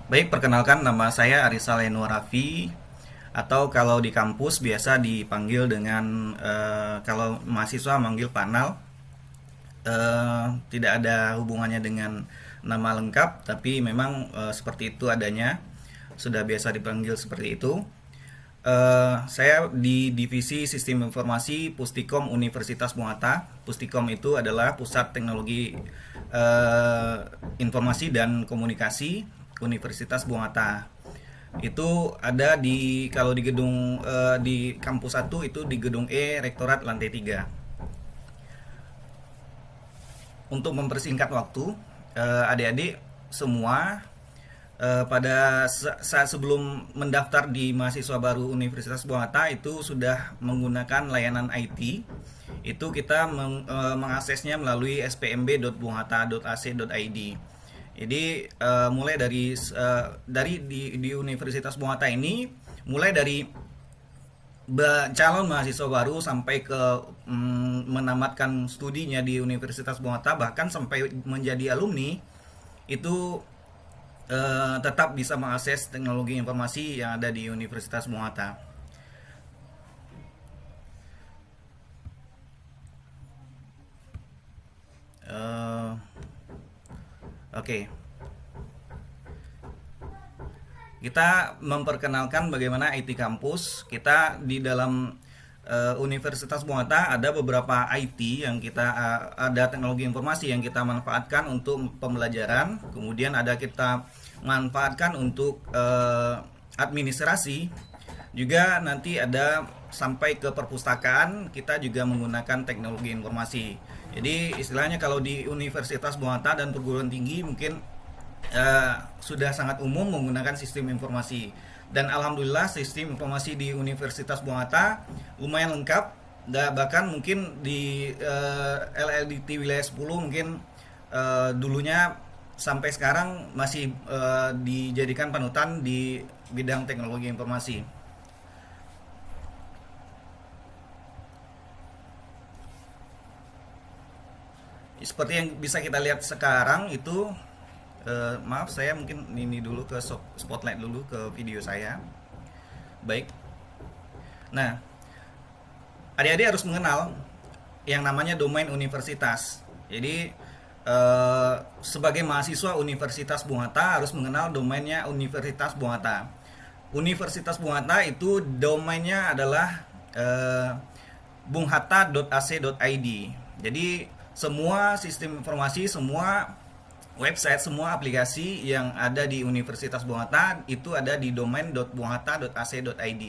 Baik, perkenalkan nama saya Arisal Enwar Raffi atau kalau di kampus biasa dipanggil dengan kalau mahasiswa manggil Panal. Tidak ada hubungannya dengan nama lengkap, tapi memang seperti itu adanya. Sudah biasa dipanggil seperti itu. Saya di Divisi Sistem Informasi Pustikom Universitas Muhatta. Pustikom itu adalah Pusat Teknologi eh, Informasi dan Komunikasi Universitas Muhatta. Itu ada di kalau di gedung di kampus 1 itu di gedung E Rektorat lantai 3. Untuk mempersingkat waktu, adik-adik semua pada saat sebelum mendaftar di mahasiswa baru Universitas Muhatta itu sudah menggunakan layanan IT. Itu kita mengaksesnya melalui spmb.bunghatta.ac.id. Jadi mulai dari di Universitas Muhatta ini, mulai dari calon mahasiswa baru sampai ke menamatkan studinya di Universitas Muhatta, bahkan sampai menjadi alumni itu tetap bisa mengakses teknologi informasi yang ada di Universitas Muhatta. Eh, Oke, kita memperkenalkan bagaimana IT kampus. Kita di dalam Universitas Muhatta ada beberapa IT yang kita ada teknologi informasi yang kita manfaatkan untuk pembelajaran. Kemudian ada kita manfaatkan untuk administrasi. Juga nanti ada sampai ke perpustakaan kita juga menggunakan teknologi informasi. Jadi istilahnya kalau di Universitas Muhatta dan perguruan tinggi mungkin sudah sangat umum menggunakan sistem informasi, dan alhamdulillah sistem informasi di Universitas Muhatta lumayan lengkap. Bahkan mungkin di LLDT wilayah 10 mungkin dulunya sampai sekarang masih dijadikan panutan di bidang teknologi informasi. Seperti yang bisa kita lihat sekarang itu, maaf saya mungkin ini dulu ke spotlight dulu ke video saya. Baik. Nah, adik-adik harus mengenal yang namanya domain universitas. Jadi sebagai mahasiswa Universitas Muhatta harus mengenal domainnya Universitas Muhatta. Universitas Muhatta itu domainnya adalah bunghatta.ac.id. Jadi semua sistem informasi, semua website, semua aplikasi yang ada di Universitas Muhatta itu ada di domain.bunghatta.ac.id.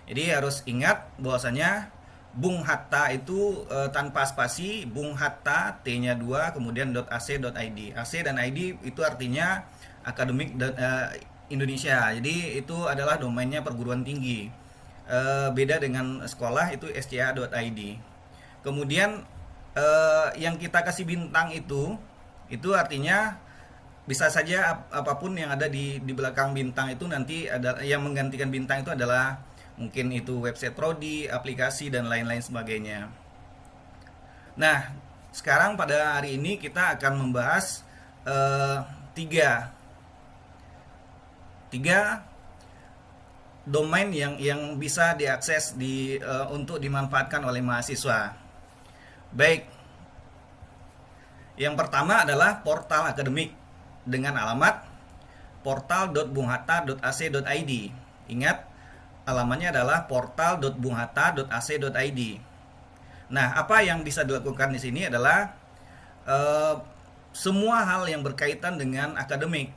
Jadi harus ingat bahwasanya Bung Hatta itu tanpa spasi, Bung Hatta T-nya 2 kemudian .ac.id. AC dan ID itu artinya akademik Indonesia. Jadi itu adalah domainnya perguruan tinggi. Beda dengan sekolah itu sca.id. Kemudian yang kita kasih bintang itu artinya bisa saja apapun yang ada di belakang bintang itu nanti ada yang menggantikan bintang itu adalah mungkin itu website prodi, aplikasi dan lain-lain sebagainya. Nah, sekarang pada hari ini kita akan membahas eh, tiga tiga domain yang bisa diakses untuk dimanfaatkan oleh mahasiswa. Baik, yang pertama adalah portal akademik dengan alamat portal.bunghatta.ac.id. Ingat, alamannya adalah portal.bunghatta.ac.id. Nah, apa yang bisa dilakukan di sini adalah eh, semua hal yang berkaitan dengan akademik,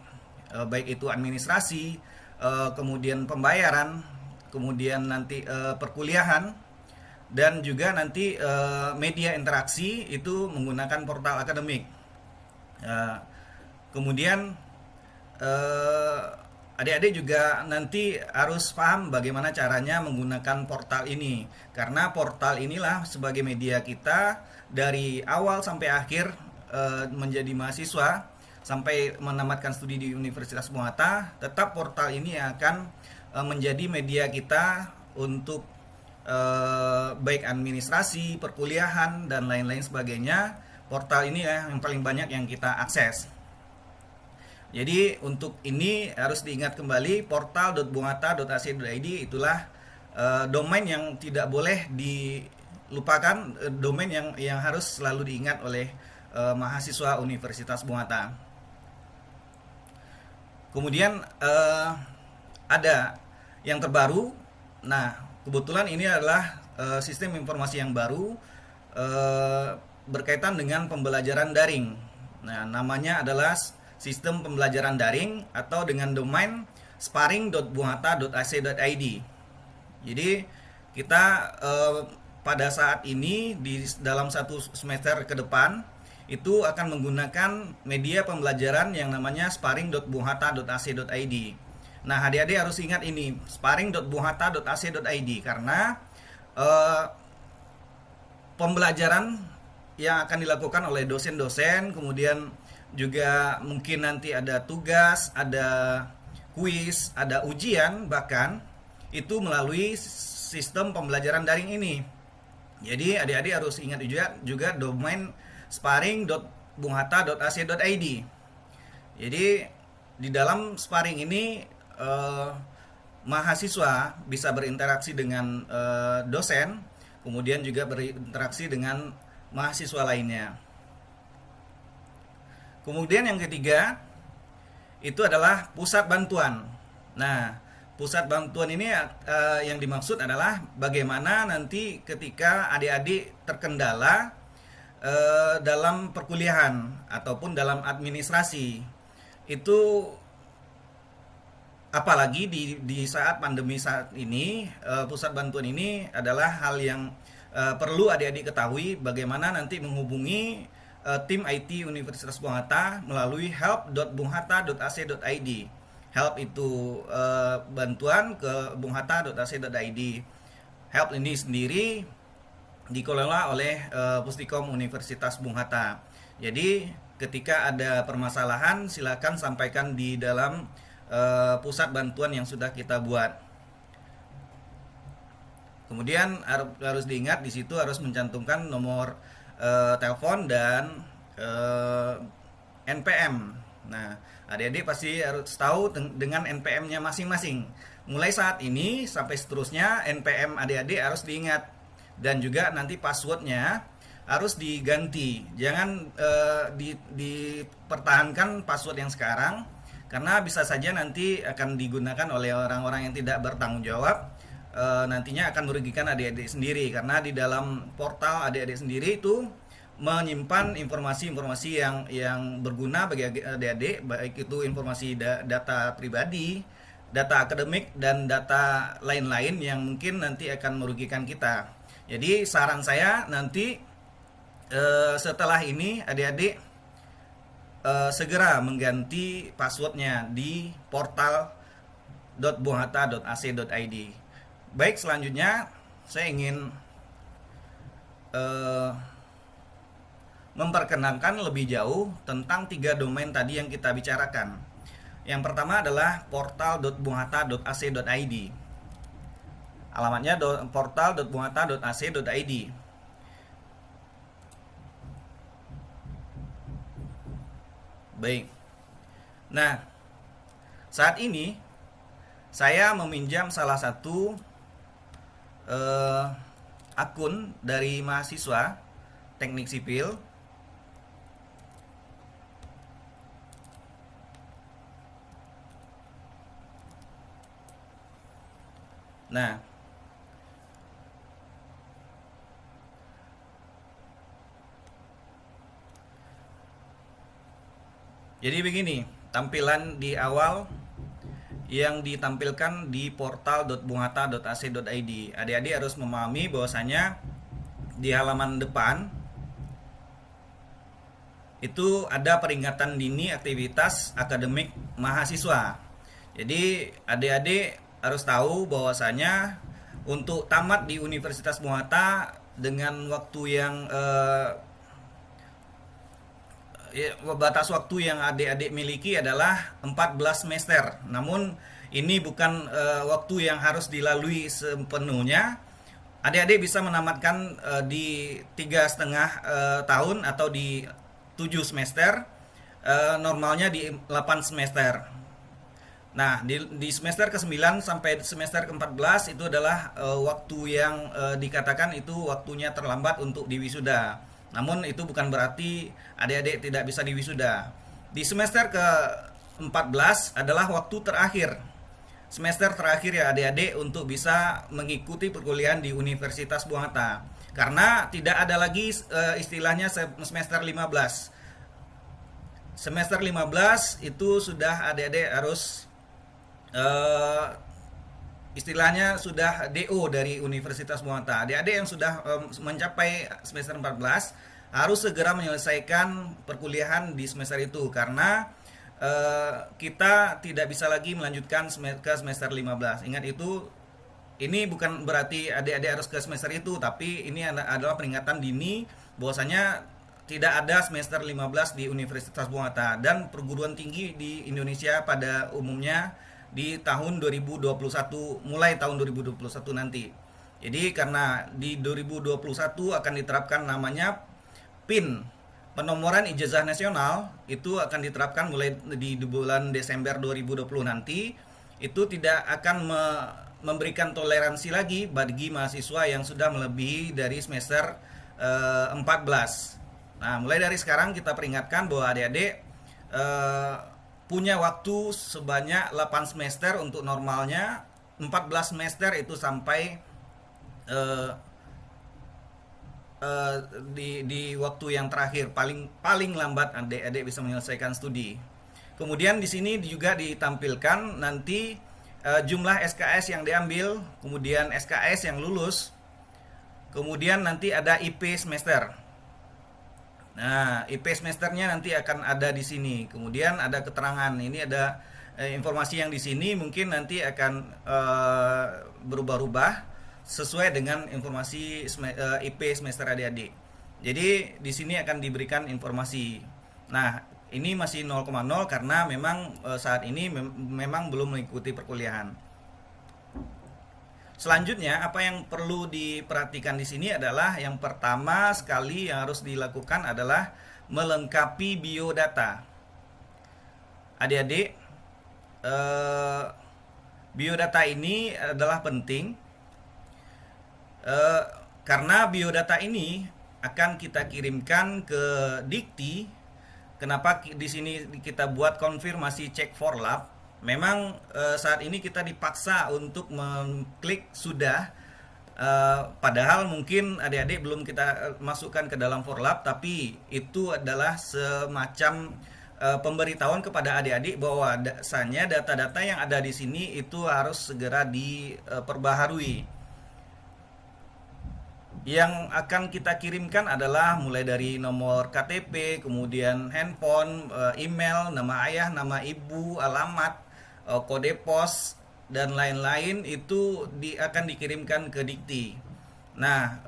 baik itu administrasi, kemudian pembayaran, kemudian nanti perkuliahan, dan juga nanti media interaksi itu menggunakan portal akademik. Eh, Kemudian eh, adik-adik juga nanti harus paham bagaimana caranya menggunakan portal ini, karena portal inilah sebagai media kita dari awal sampai akhir menjadi mahasiswa sampai menamatkan studi di Universitas Muhatta. Tetap portal ini akan menjadi media kita untuk baik administrasi, perkuliahan dan lain-lain sebagainya. Portal ini ya yang paling banyak yang kita akses. Jadi untuk ini harus diingat kembali, portal.bunghatta.ac.id itulah domain yang tidak boleh dilupakan, domain yang harus selalu diingat oleh mahasiswa Universitas Bung Hatta. Kemudian ada yang terbaru. Nah, kebetulan ini adalah sistem informasi yang baru berkaitan dengan pembelajaran daring. Nah, namanya adalah sistem pembelajaran daring atau dengan domain sparring.bunghatta.ac.id. Jadi kita pada saat ini di dalam satu semester ke depan itu akan menggunakan media pembelajaran yang namanya sparring.bunghatta.ac.id. Nah, adik-adik harus ingat ini, sparring.bunghatta.ac.id, karena pembelajaran yang akan dilakukan oleh dosen-dosen, kemudian juga mungkin nanti ada tugas, ada kuis, ada ujian, bahkan itu melalui sistem pembelajaran daring ini. Jadi adik-adik harus ingat juga domain sparring.bunghatta.ac.id. Jadi di dalam sparring ini mahasiswa bisa berinteraksi dengan dosen, kemudian juga berinteraksi dengan mahasiswa lainnya. Kemudian yang ketiga itu adalah pusat bantuan. Nah, pusat bantuan ini yang dimaksud adalah bagaimana nanti ketika adik-adik terkendala dalam perkuliahan ataupun dalam administrasi. Itu apalagi di saat pandemi saat ini, pusat bantuan ini adalah hal yang perlu adik-adik ketahui, bagaimana nanti menghubungi tim IT Universitas Bung Hatta melalui help.bunghatta.ac.id. Help itu bantuan ke bunghatta.ac.id. Help ini sendiri dikelola oleh Pustikom Universitas Bung Hatta. Jadi ketika ada permasalahan silakan sampaikan di dalam pusat bantuan yang sudah kita buat. Kemudian harus diingat di situ harus mencantumkan nomor telepon dan NPM. Nah, adik-adik pasti harus tahu dengan NPM-nya masing-masing. Mulai saat ini sampai seterusnya NPM adik-adik harus diingat, dan juga nanti passwordnya harus diganti. Jangan dipertahankan password yang sekarang, karena bisa saja nanti akan digunakan oleh orang-orang yang tidak bertanggung jawab. Nantinya akan merugikan adik-adik sendiri, karena di dalam portal adik-adik sendiri itu menyimpan informasi-informasi yang berguna bagi adik-adik, baik itu informasi data pribadi, data akademik, dan data lain-lain yang mungkin nanti akan merugikan kita. Jadi saran saya nanti setelah ini adik-adik segera mengganti passwordnya di portal.bunghatta.ac.id. Baik, selanjutnya saya ingin memperkenalkan lebih jauh tentang 3 domain tadi yang kita bicarakan. Yang pertama adalah portal.bunghatta.ac.id. Alamatnya portal.bunghatta.ac.id. Baik. Nah, saat ini saya meminjam salah satu akun dari mahasiswa teknik sipil. Nah, jadi begini tampilan di awal yang ditampilkan di portal.bunghatta.ac.id. Adik-adik harus memahami bahwasanya di halaman depan itu ada peringatan dini aktivitas akademik mahasiswa. Jadi adik-adik harus tahu bahwasanya untuk tamat di Universitas Bung Hatta dengan waktu yang batas waktu yang adik-adik miliki adalah 14 semester. Namun ini bukan waktu yang harus dilalui sepenuhnya. Adik-adik bisa menamatkan di 3,5 tahun atau di 7 semester, normalnya di 8 semester. Nah, di semester ke-9 sampai semester ke-14 itu adalah waktu yang dikatakan itu waktunya terlambat untuk diwisuda. Namun itu bukan berarti adik-adik tidak bisa diwisuda. Di semester ke-14 adalah waktu terakhir. Semester terakhir ya adik-adik untuk bisa mengikuti perkuliahan di Universitas Buang Hatta. Karena tidak ada lagi istilahnya semester 15. Semester 15 itu sudah adik-adik harus istilahnya sudah DO dari Universitas Buang Hatta. Adik-adik yang sudah mencapai semester 14 harus segera menyelesaikan perkuliahan di semester itu karena kita tidak bisa lagi melanjutkan ke semester 15. Ingat itu, ini bukan berarti adik-adik harus ke semester itu, tapi ini adalah peringatan dini bahwasanya tidak ada semester 15 di Universitas Buang Hatta dan perguruan tinggi di Indonesia pada umumnya di tahun 2021, mulai tahun 2021 nanti. Jadi karena di 2021 akan diterapkan namanya PIN, penomoran ijazah nasional, itu akan diterapkan mulai di bulan Desember 2020 nanti. Itu tidak akan memberikan toleransi lagi bagi mahasiswa yang sudah melebihi dari semester 14. Nah, mulai dari sekarang kita peringatkan bahwa adik-adik punya waktu sebanyak 8 semester untuk normalnya, 14 semester itu sampai di waktu yang terakhir, paling lambat adik-adik bisa menyelesaikan studi. Kemudian di sini juga ditampilkan nanti jumlah SKS yang diambil, kemudian SKS yang lulus, kemudian nanti ada IP semester. Nah, IP semesternya nanti akan ada di sini. Kemudian ada keterangan. Ini ada informasi yang di sini mungkin nanti akan berubah-ubah sesuai dengan informasi IP semester adik-adik. Jadi di sini akan diberikan informasi. Nah, ini masih 0,0 karena memang saat ini memang belum mengikuti perkuliahan. Selanjutnya, apa yang perlu diperhatikan di sini adalah yang pertama sekali yang harus dilakukan adalah melengkapi biodata. Adik-adik, biodata ini adalah penting karena biodata ini akan kita kirimkan ke Dikti. Kenapa di sini kita buat konfirmasi cek for lab? Memang saat ini kita dipaksa untuk mengklik sudah, padahal mungkin adik-adik belum kita masukkan ke dalam forlab, tapi itu adalah semacam pemberitahuan kepada adik-adik bahwa dasarnya data-data yang ada di sini itu harus segera diperbaharui. Yang akan kita kirimkan adalah mulai dari nomor KTP, kemudian handphone, email, nama ayah, nama ibu, alamat, kode pos dan lain-lain itu akan dikirimkan ke Dikti. Nah,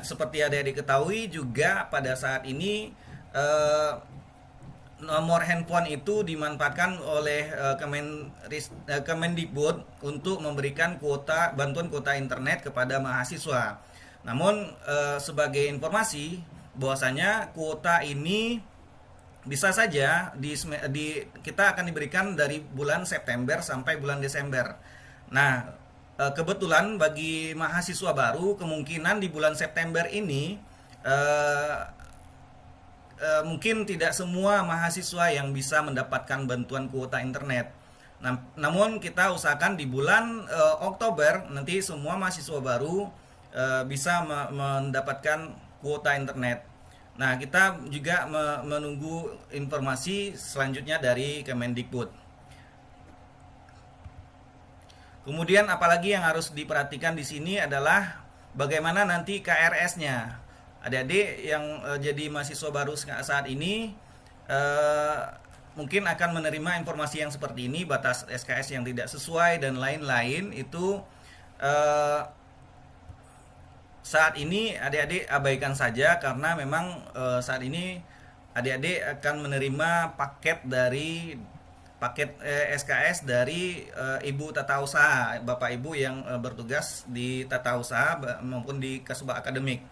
seperti adik-adik ketahui juga pada saat ini nomor handphone itu dimanfaatkan oleh Kemendikbud untuk memberikan bantuan kuota internet kepada mahasiswa. Namun sebagai informasi bahwasanya kuota ini bisa saja kita akan diberikan dari bulan September sampai bulan Desember. Nah, kebetulan bagi mahasiswa baru kemungkinan di bulan September ini mungkin tidak semua mahasiswa yang bisa mendapatkan bantuan kuota internet. Namun kita usahakan di bulan Oktober nanti semua mahasiswa baru bisa mendapatkan kuota internet. Nah, kita juga menunggu informasi selanjutnya dari Kemendikbud. Kemudian apalagi yang harus diperhatikan di sini adalah bagaimana nanti KRS-nya. Adik-adik yang jadi mahasiswa baru saat ini mungkin akan menerima informasi yang seperti ini, batas SKS yang tidak sesuai dan lain-lain itu saat ini adik-adik abaikan saja karena memang saat ini adik-adik akan menerima paket SKS dari Ibu Tata Usaha, Bapak Ibu yang bertugas di Tata Usaha maupun di Kasubag Akademik.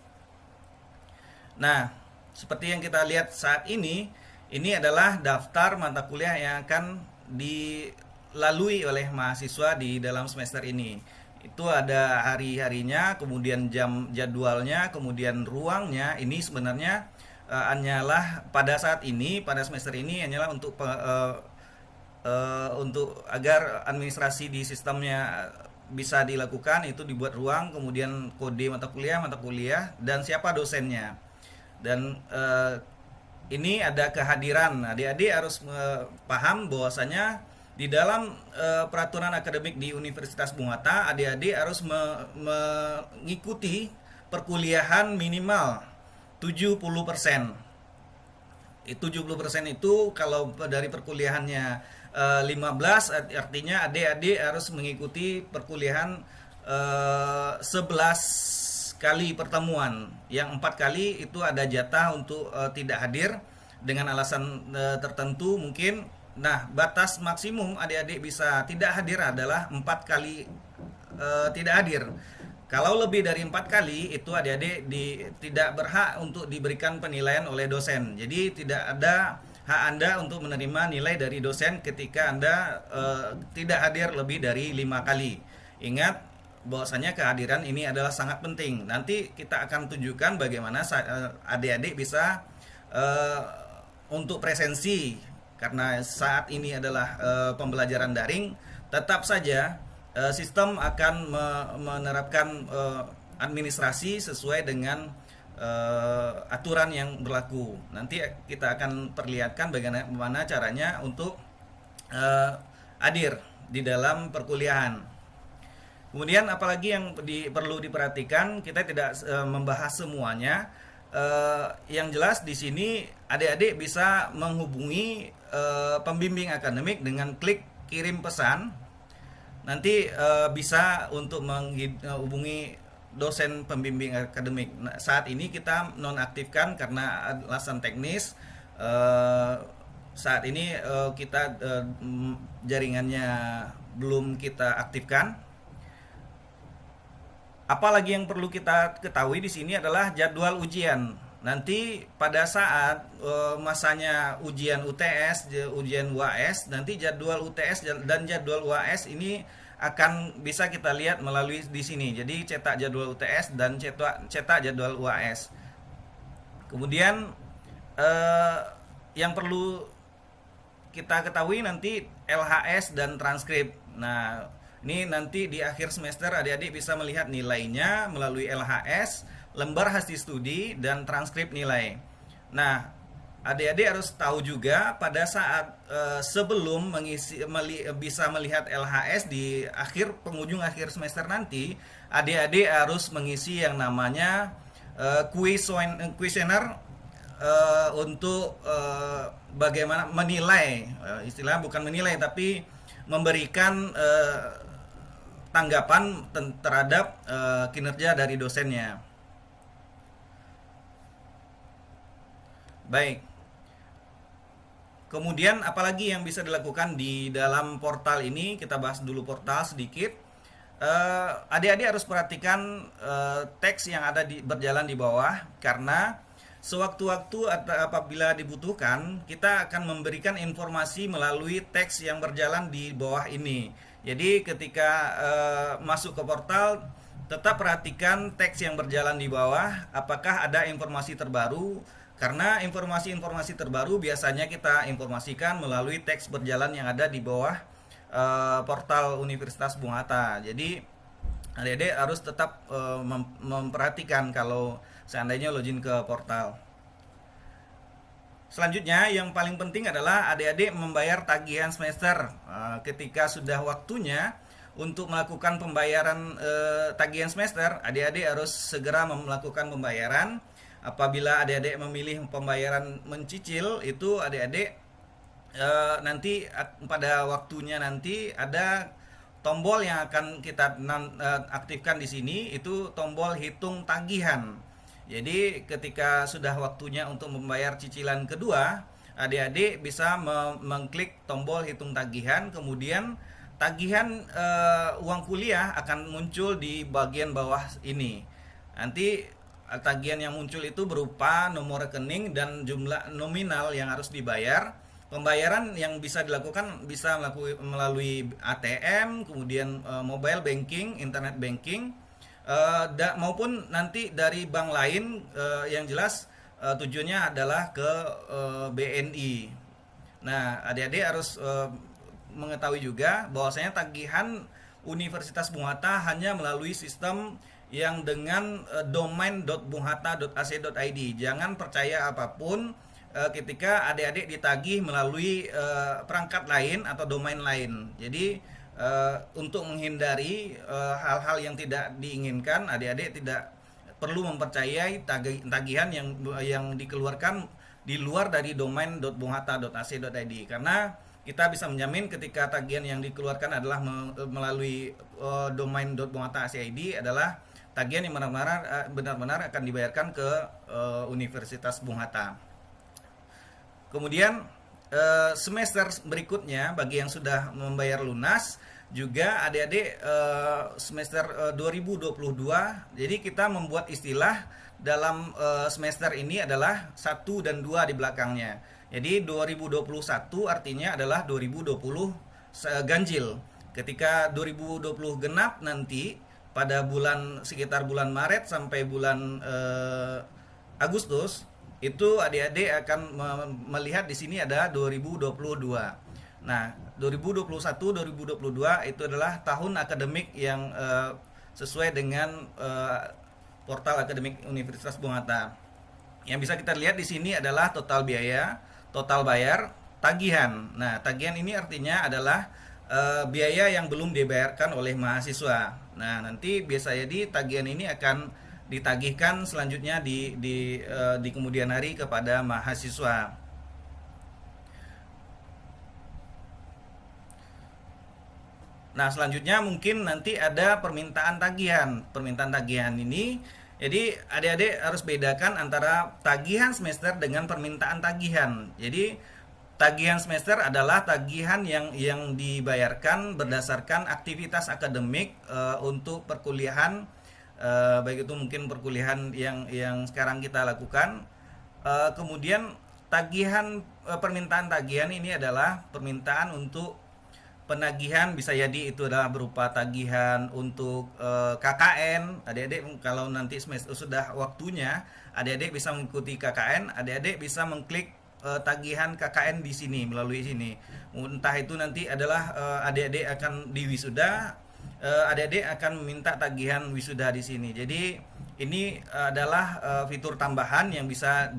Nah, seperti yang kita lihat saat ini Ini adalah daftar mata kuliah yang akan dilalui oleh mahasiswa di dalam semester ini. Itu ada hari-harinya, kemudian jam jadwalnya, kemudian ruangnya. Ini sebenarnya hanyalah pada saat ini, pada semester ini hanyalah untuk agar administrasi di sistemnya bisa dilakukan. Itu dibuat ruang, kemudian kode mata kuliah, dan siapa dosennya. Dan ini ada kehadiran. Adik-adik harus paham bahwasanya di dalam peraturan akademik di Universitas Bung Hatta, adik-adik harus mengikuti perkuliahan minimal 70%. 70% itu kalau dari perkuliahannya 15, artinya adik-adik harus mengikuti perkuliahan 11 kali pertemuan. Yang 4 kali itu ada jatah untuk tidak hadir dengan alasan tertentu mungkin. Nah, batas maksimum adik-adik bisa tidak hadir adalah 4 kali tidak hadir. Kalau lebih dari 4 kali itu adik-adik tidak berhak untuk diberikan penilaian oleh dosen. Jadi tidak ada hak Anda untuk menerima nilai dari dosen ketika Anda tidak hadir lebih dari 5 kali. Ingat bahwasanya kehadiran ini adalah sangat penting. Nanti kita akan tunjukkan bagaimana adik-adik bisa untuk presensi, karena saat ini adalah pembelajaran daring. Tetap saja sistem akan menerapkan administrasi sesuai dengan aturan yang berlaku. Nanti kita akan perlihatkan bagaimana caranya untuk hadir di dalam perkuliahan. Kemudian apalagi yang perlu diperhatikan, kita tidak membahas semuanya. Yang jelas di sini adik-adik bisa menghubungi pembimbing akademik dengan klik kirim pesan. Nanti bisa untuk menghubungi dosen pembimbing akademik. Nah, saat ini kita nonaktifkan karena alasan teknis. Saat ini kita jaringannya belum kita aktifkan. Apalagi yang perlu kita ketahui di sini adalah jadwal ujian. Nanti pada saat masanya ujian UTS, ujian UAS, nanti jadwal UTS dan jadwal UAS ini akan bisa kita lihat melalui di sini. Jadi cetak jadwal UTS dan cetak jadwal UAS. Kemudian yang perlu kita ketahui nanti LHS dan transkrip. Nah, ini nanti di akhir semester adik-adik bisa melihat nilainya melalui LHS, lembar hasil studi, dan transkrip nilai. Nah, adik-adik harus tahu juga pada saat sebelum bisa melihat LHS di penghujung akhir semester nanti, adik-adik harus mengisi yang namanya kuesioner untuk bagaimana menilai, istilah bukan menilai tapi memberikan tanggapan terhadap kinerja dari dosennya. Baik. Kemudian apalagi yang bisa dilakukan di dalam portal ini? Kita bahas dulu portal sedikit. Adik-adik harus perhatikan teks yang ada berjalan di bawah, karena sewaktu-waktu apabila dibutuhkan kita akan memberikan informasi melalui teks yang berjalan di bawah ini. Jadi ketika masuk ke portal, tetap perhatikan teks yang berjalan di bawah, apakah ada informasi terbaru, karena informasi-informasi terbaru biasanya kita informasikan melalui teks berjalan yang ada di bawah portal Universitas Bung Hatta. Jadi adik-adik harus tetap memperhatikan kalau seandainya login ke portal. Selanjutnya yang paling penting adalah adik-adik membayar tagihan semester. Ketika sudah waktunya untuk melakukan pembayaran tagihan semester, adik-adik harus segera melakukan pembayaran. Apabila adik-adik memilih pembayaran mencicil, itu adik-adik nanti pada waktunya nanti ada tombol yang akan kita aktifkan di sini, itu tombol hitung tagihan. Jadi ketika sudah waktunya untuk membayar cicilan kedua, adik-adik bisa mengklik tombol hitung tagihan, kemudian tagihan uang kuliah akan muncul di bagian bawah ini. Nanti tagihan yang muncul itu berupa nomor rekening dan jumlah nominal yang harus dibayar. Pembayaran yang bisa dilakukan bisa melalui ATM, kemudian mobile banking, internet banking, maupun nanti dari bank lain, yang jelas tujuannya adalah ke BNI. Nah, adik-adik harus mengetahui juga bahwasanya tagihan Universitas Bung Hatta hanya melalui sistem yang dengan domain.bunghata.ac.id. Jangan percaya apapun ketika adik-adik ditagih melalui perangkat lain atau domain lain. Jadi untuk menghindari hal-hal yang tidak diinginkan, adik-adik tidak perlu mempercayai tagihan yang dikeluarkan di luar dari domain.bunghata.ac.id, karena kita bisa menjamin ketika tagihan yang dikeluarkan adalah melalui domain.bunghata.ac.id adalah tagihan yang benar-benar akan dibayarkan ke Universitas Bung Hatta. Kemudian semester berikutnya bagi yang sudah membayar lunas juga adik-adik semester 2022, jadi kita membuat istilah dalam semester ini adalah 1 dan 2 di belakangnya. Jadi 2021 artinya adalah 2020 ganjil. Ketika 2020 genap nanti pada sekitar bulan Maret sampai bulan Agustus, itu adik-adik akan melihat di sini ada 2022. Nah, 2021-2022 itu adalah tahun akademik yang sesuai dengan portal akademik Universitas Bung Hatta. Yang bisa kita lihat di sini adalah total biaya, total bayar, tagihan. Nah, tagihan ini artinya adalah biaya yang belum dibayarkan oleh mahasiswa. Nah, nanti biasanya tagihan ini akan ditagihkan selanjutnya di kemudian hari kepada mahasiswa. Nah, selanjutnya mungkin nanti ada permintaan tagihan. Permintaan tagihan ini, jadi adik-adik harus bedakan antara tagihan semester dengan permintaan tagihan. Jadi tagihan semester adalah tagihan yang dibayarkan berdasarkan aktivitas akademik untuk perkuliahan, baik itu mungkin perkuliahan yang sekarang kita lakukan. Kemudian tagihan permintaan tagihan ini adalah permintaan untuk penagihan, bisa jadi itu adalah berupa tagihan untuk KKN. Adik-adik kalau nanti semester sudah waktunya, adik-adik bisa mengikuti KKN, adik-adik bisa mengklik tagihan KKN di sini melalui sini. Entah itu nanti adalah adik-adik akan di wisuda, adik-adik akan meminta tagihan wisuda di sini. Jadi ini adalah fitur tambahan yang bisa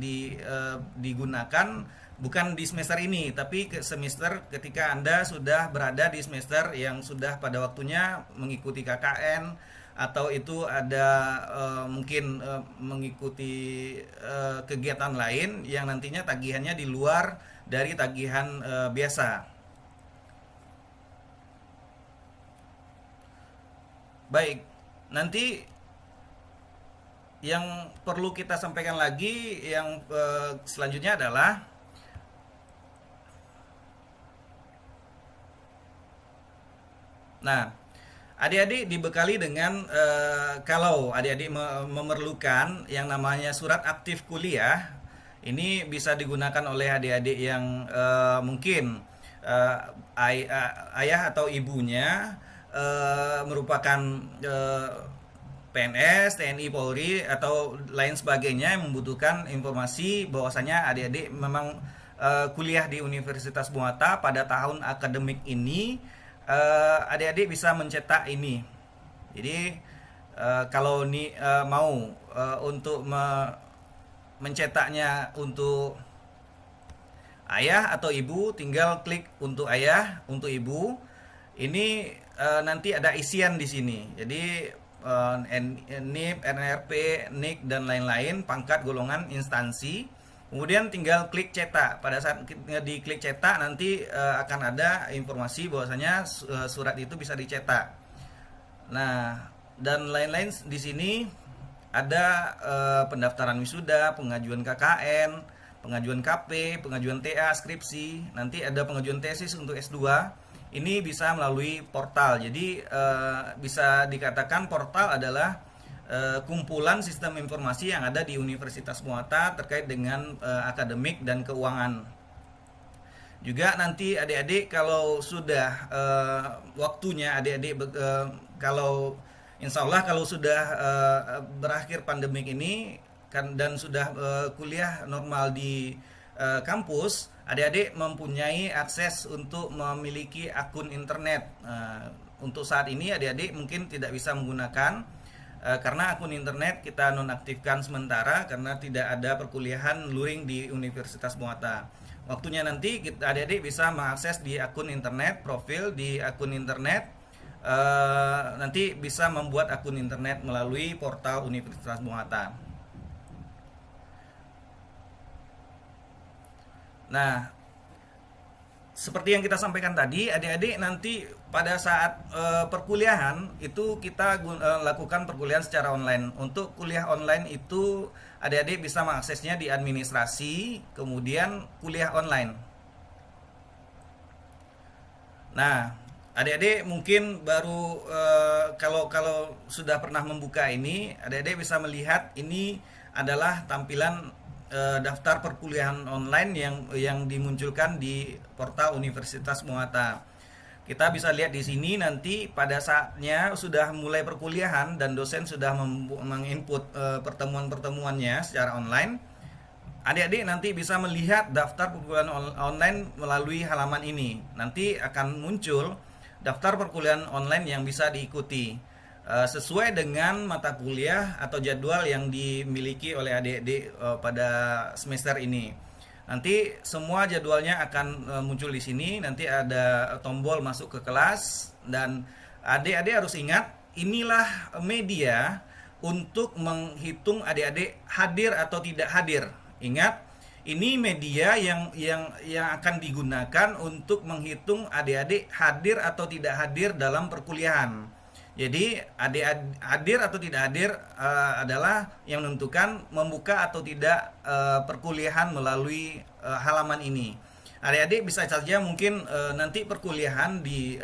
digunakan bukan di semester ini, tapi ke semester ketika Anda sudah berada di semester yang sudah pada waktunya mengikuti KKN, atau itu ada mungkin mengikuti kegiatan lain yang nantinya tagihannya di luar dari tagihan biasa. Baik, nanti yang perlu kita sampaikan lagi yang selanjutnya adalah adik-adik dibekali dengan kalau adik-adik memerlukan yang namanya surat aktif kuliah, ini bisa digunakan oleh adik-adik yang mungkin ayah atau ibunya merupakan PNS, TNI, Polri atau lain sebagainya yang membutuhkan informasi bahwasanya adik-adik memang kuliah di Universitas Bung Hatta pada tahun akademik ini. Adik-adik bisa mencetak ini. Jadi kalau mau untuk mencetaknya untuk ayah atau ibu, tinggal klik untuk ayah, untuk ibu. Ini nanti ada isian di sini. Jadi NIP, NRP, NIK dan lain-lain, pangkat, golongan, instansi. Kemudian tinggal klik cetak. Pada saat diklik cetak nanti akan ada informasi bahwasanya surat itu bisa dicetak. Nah, dan lain-lain di sini ada pendaftaran wisuda, pengajuan KKN, pengajuan KP, pengajuan TA, skripsi. Nanti ada pengajuan tesis untuk S2. Ini bisa melalui portal. Jadi bisa dikatakan portal adalah kumpulan sistem informasi yang ada di Universitas Muhatta terkait dengan akademik dan keuangan. Juga nanti adik-adik kalau sudah waktunya adik-adik kalau insya Allah kalau sudah berakhir pandemik ini kan dan sudah kuliah normal di kampus, adik-adik mempunyai akses untuk memiliki akun internet. Untuk saat ini adik-adik mungkin tidak bisa menggunakan karena akun internet kita nonaktifkan sementara karena tidak ada perkuliahan luring di Universitas Muhatta. Waktunya nanti kita adik-adik bisa mengakses di akun internet, profil di akun internet, nanti bisa membuat akun internet melalui portal Universitas Muhatta. Nah, seperti yang kita sampaikan tadi, adik-adik nanti pada saat perkuliahan itu kita lakukan perkuliahan secara online. Untuk kuliah online itu adik-adik bisa mengaksesnya di administrasi, kemudian kuliah online. Nah, adik-adik mungkin baru kalau sudah pernah membuka ini, adik-adik bisa melihat ini adalah tampilan daftar perkuliahan online yang dimunculkan di portal Universitas Muhatta. Kita bisa lihat di sini nanti pada saatnya sudah mulai perkuliahan dan dosen sudah menginput pertemuan-pertemuannya secara online. Adik-adik nanti bisa melihat daftar perkuliahan online melalui halaman ini. Nanti akan muncul daftar perkuliahan online yang bisa diikuti sesuai dengan mata kuliah atau jadwal yang dimiliki oleh adik-adik pada semester ini. Nanti semua jadwalnya akan muncul di sini. Nanti ada tombol masuk ke kelas dan adik-adik harus ingat inilah media untuk menghitung adik-adik hadir atau tidak hadir. Ingat, ini media yang akan digunakan untuk menghitung adik-adik hadir atau tidak hadir dalam perkuliahan. Jadi adik hadir atau tidak hadir adalah yang menentukan membuka atau tidak perkuliahan melalui halaman ini. Adik-adik bisa saja mungkin nanti perkuliahan di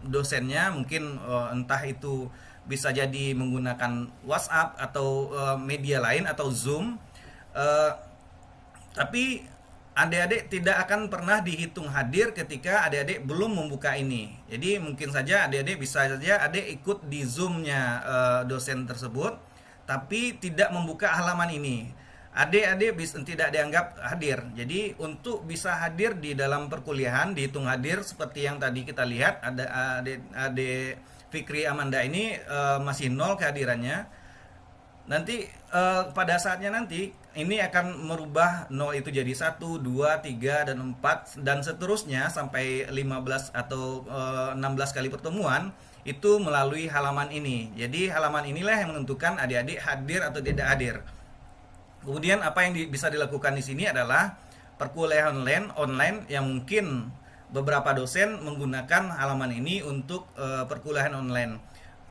dosennya mungkin entah itu bisa jadi menggunakan WhatsApp atau media lain atau Zoom. Tapi adik-adik tidak akan pernah dihitung hadir ketika adik-adik belum membuka ini. Jadi mungkin saja adik-adik bisa saja adik ikut di Zoom-nya dosen tersebut, tapi tidak membuka halaman ini. Adik-adik tidak dianggap hadir. Jadi untuk bisa hadir di dalam perkuliahan dihitung hadir seperti yang tadi kita lihat ada adik Fikri Amanda ini masih 0 kehadirannya. Nanti pada saatnya nanti ini akan merubah 0 itu jadi 1, 2, 3, dan 4 dan seterusnya sampai 15 atau 16 kali pertemuan itu melalui halaman ini. Jadi halaman inilah yang menentukan adik-adik hadir atau tidak hadir. Kemudian apa yang bisa dilakukan di sini adalah perkuliahan online yang mungkin beberapa dosen menggunakan halaman ini untuk perkuliahan online.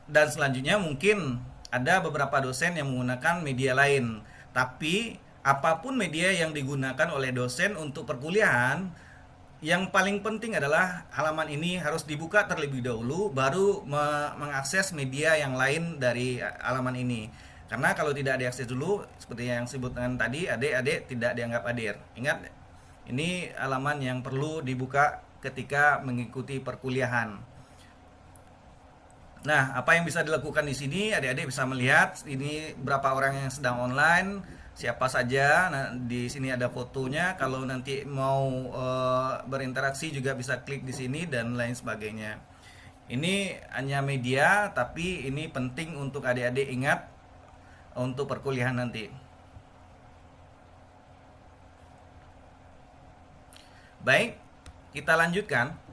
Dan selanjutnya mungkin ada beberapa dosen yang menggunakan media lain. Tapi apapun media yang digunakan oleh dosen untuk perkuliahan, yang paling penting adalah halaman ini harus dibuka terlebih dahulu baru mengakses media yang lain dari halaman ini. Karena kalau tidak diakses dulu seperti yang disebutkan tadi, adik-adik tidak dianggap hadir. Ingat, ini halaman yang perlu dibuka ketika mengikuti perkuliahan. Nah, apa yang bisa dilakukan di sini? Adik-adik bisa melihat ini berapa orang yang sedang online, siapa saja. Nah, di sini ada fotonya. Kalau nanti mau berinteraksi juga bisa klik di sini dan lain sebagainya. Ini hanya media, tapi ini penting untuk adik-adik ingat untuk perkuliahan nanti. Baik, kita lanjutkan.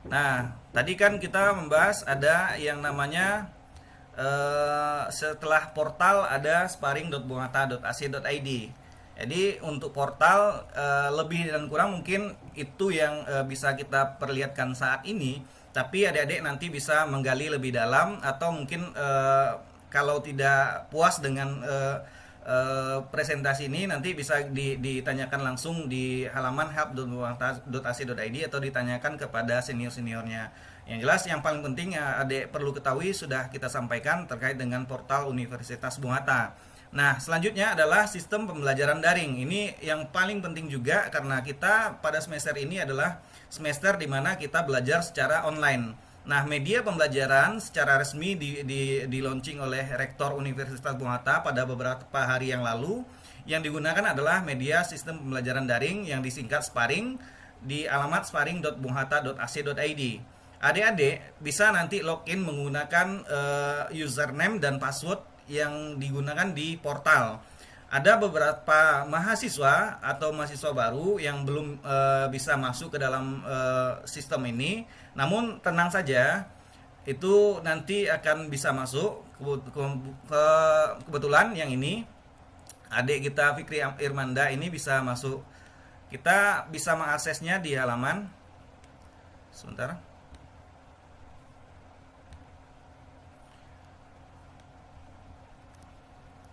Nah, tadi kan kita membahas ada yang namanya setelah portal ada sparring.muhatta.ac.id. Jadi untuk portal lebih dan kurang mungkin itu yang bisa kita perlihatkan saat ini. Tapi adik-adik nanti bisa menggali lebih dalam atau mungkin kalau tidak puas dengan presentasi ini nanti bisa ditanyakan langsung di halaman help.buanghata.ac.id atau ditanyakan kepada senior-seniornya. Yang jelas yang paling penting ya adik perlu ketahui sudah kita sampaikan terkait dengan portal Universitas Bung Hatta. Nah, selanjutnya adalah sistem pembelajaran daring. Ini yang paling penting juga karena kita pada semester ini adalah semester di mana kita belajar secara online. Nah, media pembelajaran secara resmi di launching oleh Rektor Universitas Bung Hatta pada beberapa hari yang lalu. Yang digunakan adalah media sistem pembelajaran daring yang disingkat Sparing di alamat sparing.bunghatta.ac.id. Adik-adik bisa nanti login menggunakan username dan password yang digunakan di portal. Ada beberapa mahasiswa atau mahasiswa baru yang belum bisa masuk ke dalam sistem ini. Namun tenang saja, itu nanti akan bisa masuk. Kebetulan yang ini adik kita Fikri Irmanda ini bisa masuk. Kita bisa mengaksesnya di halaman sebentar.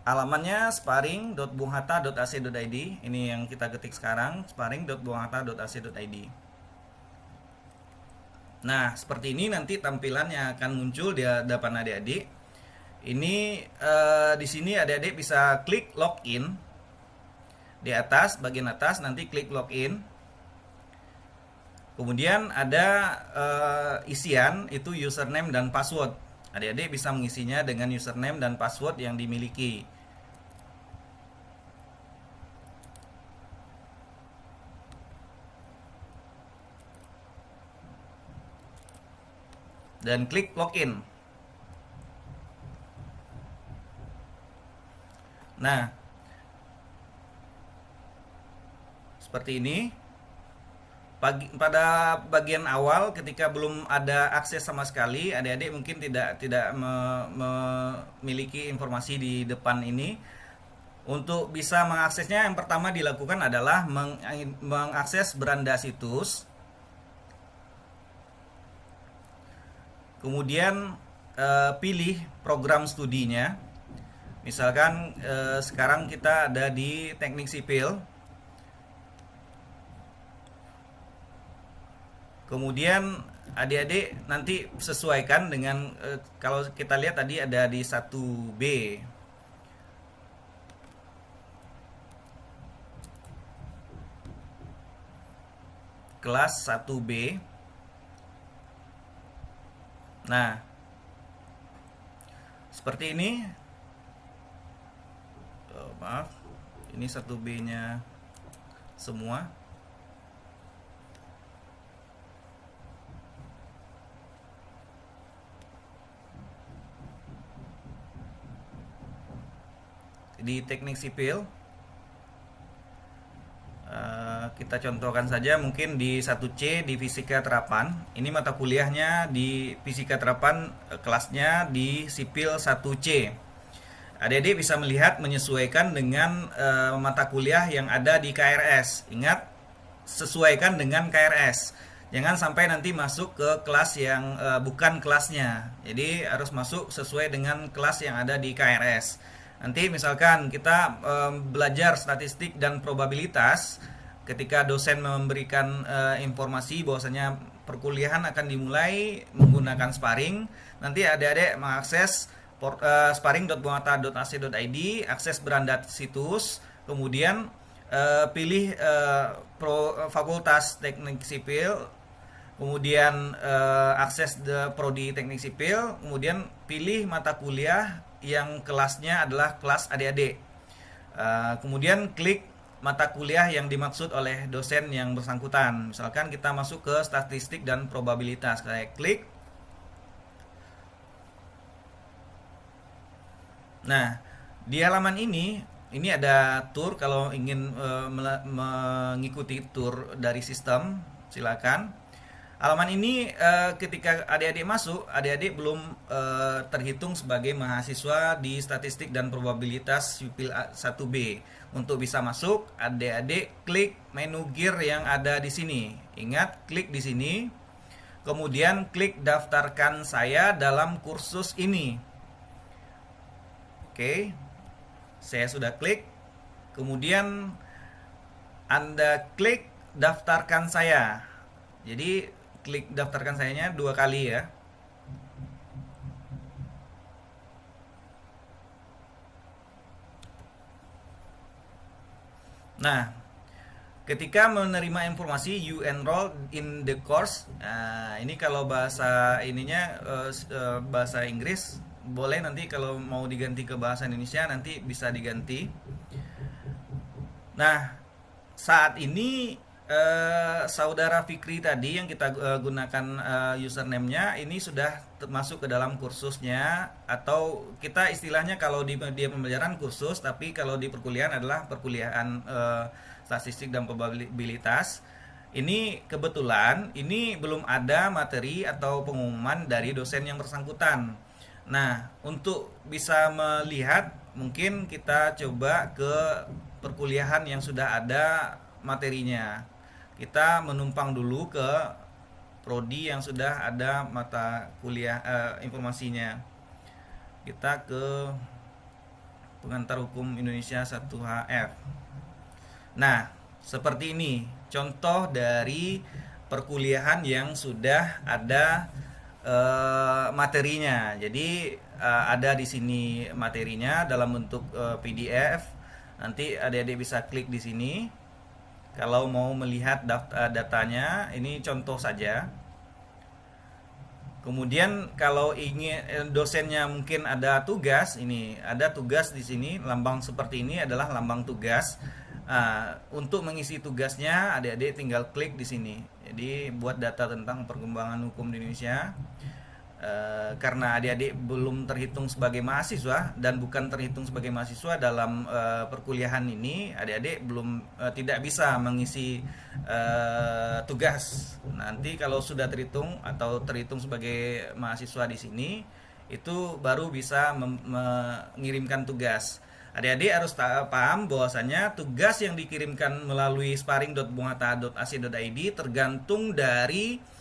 Alamannya sparing.bunghatta.ac.id. Ini yang kita ketik sekarang, sparing.bunghatta.ac.id. Nah, seperti ini nanti tampilannya akan muncul di hadapan adik-adik. Ini di sini adik-adik bisa klik login. Di atas, bagian atas nanti klik login. Kemudian ada isian itu username dan password. Adik-adik bisa mengisinya dengan username dan password yang dimiliki. Dan klik login. Nah, seperti ini. Pada bagian awal ketika belum ada akses sama sekali, adik-adik mungkin tidak memiliki informasi di depan ini. Untuk bisa mengaksesnya, yang pertama dilakukan adalah mengakses beranda situs. Kemudian pilih program studinya. Misalkan sekarang kita ada di Teknik Sipil. Kemudian adik-adik nanti sesuaikan dengan kalau kita lihat tadi ada di 1B. Kelas 1B. Nah, seperti ini. Maaf, ini 1B-nya semua. Di Teknik Sipil, kita contohkan saja mungkin di 1C di Fisika Terapan. Ini mata kuliahnya di Fisika Terapan, kelasnya di Sipil 1C. Adik-adik bisa melihat menyesuaikan dengan mata kuliah yang ada di KRS. Ingat, sesuaikan dengan KRS. Jangan sampai nanti masuk ke kelas yang bukan kelasnya. Jadi harus masuk sesuai dengan kelas yang ada di KRS. Nanti misalkan kita belajar statistik dan probabilitas, ketika dosen memberikan informasi bahwasanya perkuliahan akan dimulai menggunakan Sparing, nanti adik-adik mengakses sparing.bunghatta.ac.id, akses beranda situs, kemudian pilih fakultas Teknik Sipil, kemudian akses prodi Teknik Sipil, kemudian pilih mata kuliah yang kelasnya adalah kelas adik-adik. Kemudian klik mata kuliah yang dimaksud oleh dosen yang bersangkutan. Misalkan kita masuk ke statistik dan probabilitas, saya klik. Nah, di halaman ini ada tour. Kalau ingin mengikuti tour dari sistem, silakan. Halaman ini ketika adik-adik masuk, adik-adik belum terhitung sebagai mahasiswa di statistik dan probabilitas Sipil 1B. Untuk bisa masuk, adik-adik klik menu gear yang ada di sini. Ingat, klik di sini. Kemudian klik daftarkan saya dalam kursus ini. Oke. Saya sudah klik. Kemudian Anda klik daftarkan saya. Jadi klik daftarkan sayanya 2 kali ya. Nah, ketika menerima informasi you enrolled in the course, nah, ini kalau bahasa ininya bahasa Inggris, boleh nanti kalau mau diganti ke bahasa Indonesia nanti bisa diganti. Nah, saat ini saudara Fikri tadi yang kita gunakan username-nya ini sudah masuk ke dalam kursusnya, atau kita istilahnya kalau di dia pembelajaran kursus, tapi kalau di perkuliahan adalah perkuliahan statistik dan probabilitas. Ini kebetulan ini belum ada materi atau pengumuman dari dosen yang bersangkutan. Nah, untuk bisa melihat, mungkin kita coba ke perkuliahan yang sudah ada materinya. Kita menumpang dulu ke prodi yang sudah ada mata kuliah informasinya. Kita ke Pengantar Hukum Indonesia 1HF. Nah, seperti ini contoh dari perkuliahan yang sudah ada materinya. Jadi ada di sini materinya dalam bentuk PDF. Nanti adik-adik bisa klik di sini. Kalau mau melihat datanya, ini contoh saja. Kemudian kalau ingin dosennya mungkin ada tugas, ini ada tugas di sini, lambang seperti ini adalah lambang tugas. Untuk mengisi tugasnya, adik-adik tinggal klik di sini. Jadi buat data tentang perkembangan hukum di Indonesia. Karena adik-adik belum terhitung sebagai mahasiswa dan bukan terhitung sebagai mahasiswa dalam perkuliahan ini, adik-adik belum tidak bisa mengisi tugas. Nanti kalau sudah terhitung atau terhitung sebagai mahasiswa di sini, itu baru bisa mengirimkan tugas. Adik-adik harus paham bahwasanya tugas yang dikirimkan melalui sparring.bunghatta.ac.id tergantung dari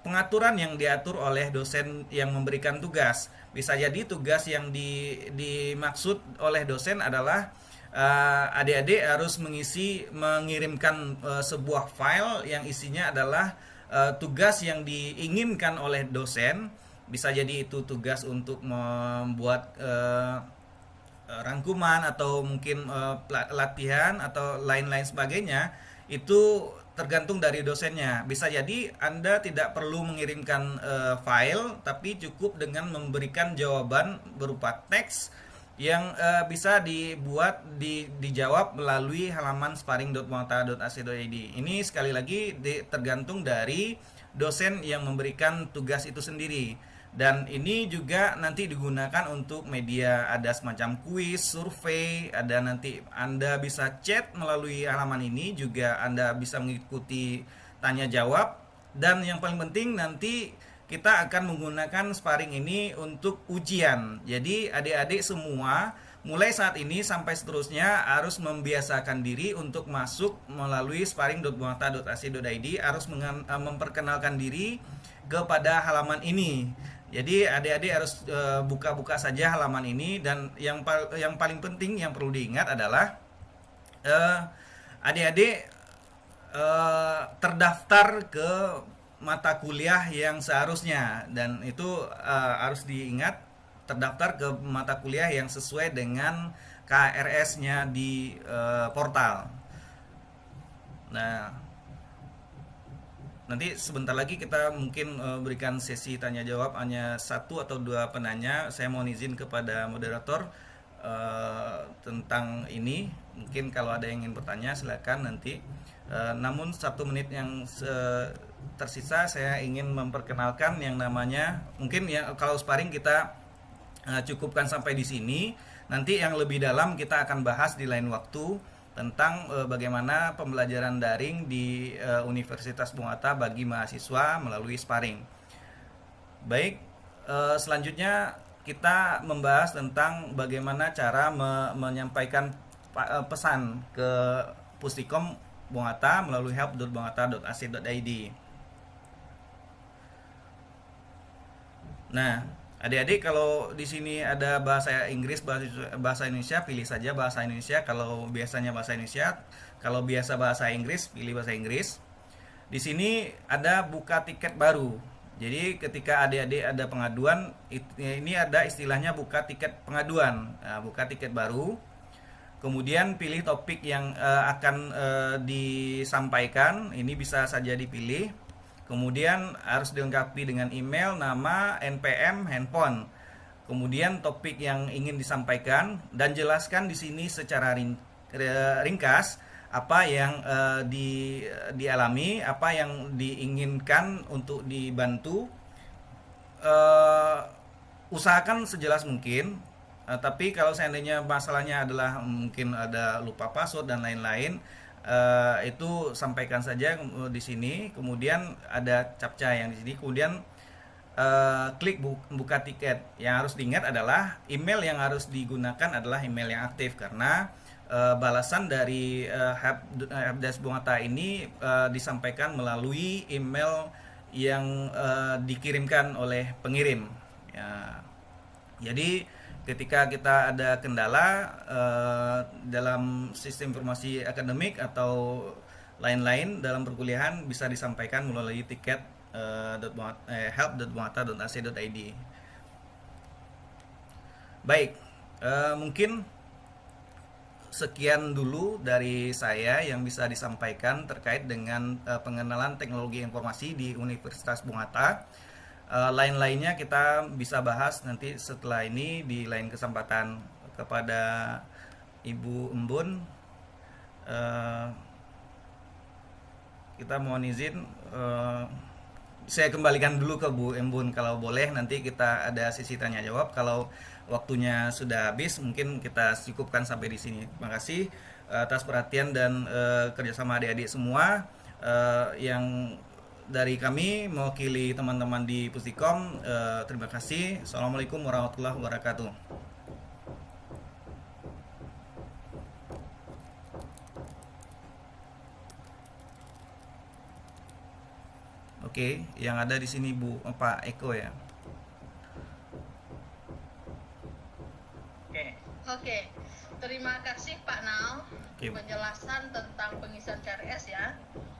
pengaturan yang diatur oleh dosen yang memberikan tugas. Bisa jadi tugas yang dimaksud oleh dosen adalah adik-adik harus mengirimkan sebuah file yang isinya adalah tugas yang diinginkan oleh dosen. Bisa jadi itu tugas untuk membuat rangkuman atau mungkin latihan atau lain-lain sebagainya. Itu tergantung dari dosennya. Bisa jadi Anda tidak perlu mengirimkan file, tapi cukup dengan memberikan jawaban berupa teks yang bisa dijawab melalui halaman sparring.bunghatta.ac.id. Ini sekali lagi tergantung dari dosen yang memberikan tugas itu sendiri. Dan ini juga nanti digunakan untuk media, ada semacam kuis, survei, ada nanti Anda bisa chat melalui halaman ini, juga Anda bisa mengikuti tanya jawab, dan yang paling penting nanti kita akan menggunakan sparring ini untuk ujian. Jadi adik-adik semua mulai saat ini sampai seterusnya harus membiasakan diri untuk masuk melalui sparring.bunghatta.ac.id, harus memperkenalkan diri kepada halaman ini. Jadi adik-adik harus buka-buka saja halaman ini, dan yang paling penting yang perlu diingat adalah adik-adik terdaftar ke mata kuliah yang seharusnya, dan itu harus diingat, terdaftar ke mata kuliah yang sesuai dengan KRS-nya di portal. Nah, nanti sebentar lagi kita mungkin berikan sesi tanya jawab, hanya 1 atau 2 penanya. Saya mohon izin kepada moderator tentang ini. Mungkin kalau ada yang ingin bertanya silakan nanti. Namun 1 menit yang tersisa saya ingin memperkenalkan yang namanya, mungkin ya kalau sparring kita cukupkan sampai di sini. Nanti yang lebih dalam kita akan bahas di lain waktu tentang bagaimana pembelajaran daring di Universitas Bunghatta bagi mahasiswa melalui sparring. Baik, selanjutnya kita membahas tentang bagaimana cara menyampaikan pesan ke Pustikom Bunghatta melalui help.bunghatta.ac.id. Nah, Adik-adik kalau di sini ada bahasa Inggris, bahasa Indonesia, pilih saja bahasa Indonesia. Kalau biasanya bahasa Indonesia, kalau biasa bahasa Inggris, pilih bahasa Inggris. Di sini ada buka tiket baru. Jadi ketika adik-adik ada pengaduan, ini ada istilahnya buka tiket pengaduan. Nah, buka tiket baru. Kemudian pilih topik yang akan disampaikan. Ini bisa saja dipilih. Kemudian harus dilengkapi dengan email, nama, NPM, handphone. Kemudian topik yang ingin disampaikan dan jelaskan di sini secara ringkas apa yang dialami, apa yang diinginkan untuk dibantu. Eh, Usahakan sejelas mungkin. Tapi kalau seandainya masalahnya adalah mungkin ada lupa password dan lain-lain, itu sampaikan saja di sini. Kemudian ada captcha yang di sini. Kemudian klik buka tiket. Yang harus diingat adalah email yang harus digunakan adalah email yang aktif, karena balasan dari helpdesk Bung Hatta ini disampaikan melalui email yang dikirimkan oleh pengirim. Ya, jadi ketika kita ada kendala dalam sistem informasi akademik atau lain-lain dalam perkuliahan, bisa disampaikan melalui tiket help.bunghatta.ac.id. Baik, mungkin sekian dulu dari saya yang bisa disampaikan terkait dengan pengenalan teknologi informasi di Universitas Bung Hatta. Lain-lainnya kita bisa bahas nanti setelah ini di lain kesempatan. Kepada Ibu Embun, kita mohon izin, saya kembalikan dulu ke Bu Embun kalau boleh. Nanti kita ada sesi tanya jawab. Kalau waktunya sudah habis, mungkin kita cukupkan sampai di sini. Terima kasih atas perhatian dan kerjasama adik-adik semua. Yang dari kami mewakili teman-teman di Pustikom, terima kasih. Assalamualaikum warahmatullahi wabarakatuh. Oke, yang ada di sini Pak Eko ya. Oke. Oke. Terima kasih Pak Nal, Oke. penjelasan tentang pengisian CRS ya.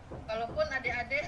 Kalaupun adik-adik